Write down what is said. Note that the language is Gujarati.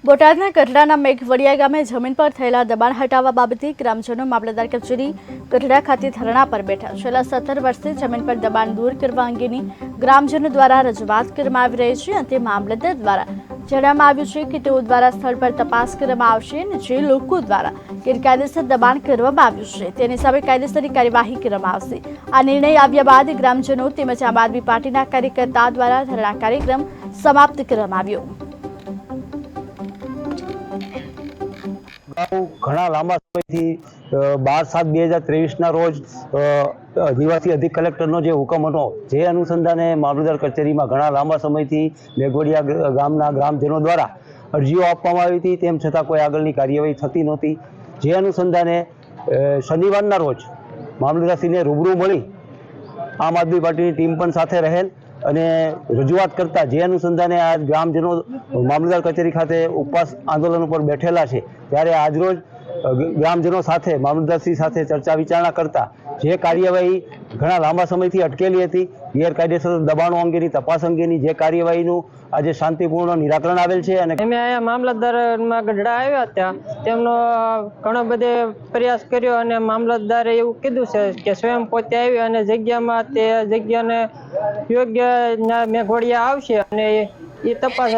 બોટાદના ગઢડાના મેઘવડિયા ગામે જમીન પર થયેલા દબાણ હટાવવા બાબતે ગ્રામજનો મામલતદાર કચેરી ગઢડા ખાતે ધરણા પર બેઠા। છેલ્લા 17 વર્ષથી જમીન પર દબાણ દૂર કરવા અંગેની ગ્રામજનો દ્વારા રજૂઆત કરવામાં આવી રહી છે અને મામલતદાર દ્વારા જણાવવામાં આવ્યું છે કે તેઓ દ્વારા સ્થળ પર તપાસ કરવામાં આવશે અને જે લોકો દ્વારા ગેરકાયદેસર દબાણ કરવામાં આવ્યું છે તેની સામે કાયદેસરની કાર્યવાહી કરવામાં આવશે। આ નિર્ણય આવ્યા બાદ ગ્રામજનો તેમજ આમ આદમી પાર્ટીના કાર્યકર્તા દ્વારા ધરણા કાર્યક્રમ સમાપ્ત કરવામાં આવ્યો। ઘણા લાંબા સમયથી 12/7/2023 રોજ નિવાસી અધિક કલેક્ટરનો જે હુકમ હતો જે અનુસંધાને મામલતદાર કચેરીમાં ઘણા લાંબા સમયથી મેઘવડિયા ગામના ગ્રામજનો દ્વારા અરજીઓ આપવામાં આવી હતી, તેમ છતાં કોઈ આગળની કાર્યવાહી થતી નહોતી। જે અનુસંધાને શનિવારના રોજ મામલતદારશ્રીને રૂબરૂ મળી આમ આદમી પાર્ટીની ટીમ પણ સાથે રહેલ અને રજૂઆત કરતા જે અનુસંધાને આ ગ્રામજનો મામલતદાર કચેરી ખાતે ઉપવાસ આંદોલન ઉપર બેઠેલા છે, ત્યારે આજરોજ ગ્રામજનો સાથે મામલતદારશ્રી સાથે ચર્ચા વિચારણા કરતા જે કાર્યવાહી ઘણા લાંબા સમયથી અટકેલી હતી, ગેરકાયદેસર દબાણો અંગેની તપાસ અંગેની જે કાર્યવાહીનું આજે શાંતિપૂર્ણ નિરાકરણ આવેલ છે। અને અમે અહીંયા મામલતદારમાં ગઢડા આવ્યા હતા, તેમનો ઘણો બધો પ્રયાસ કર્યો અને મામલતદારે એવું કીધું છે કે સ્વયં પોતે આવી અને જગ્યામાં તે જગ્યાને યોગ્ય મેઘવડિયા આવશે અને એ તપાસ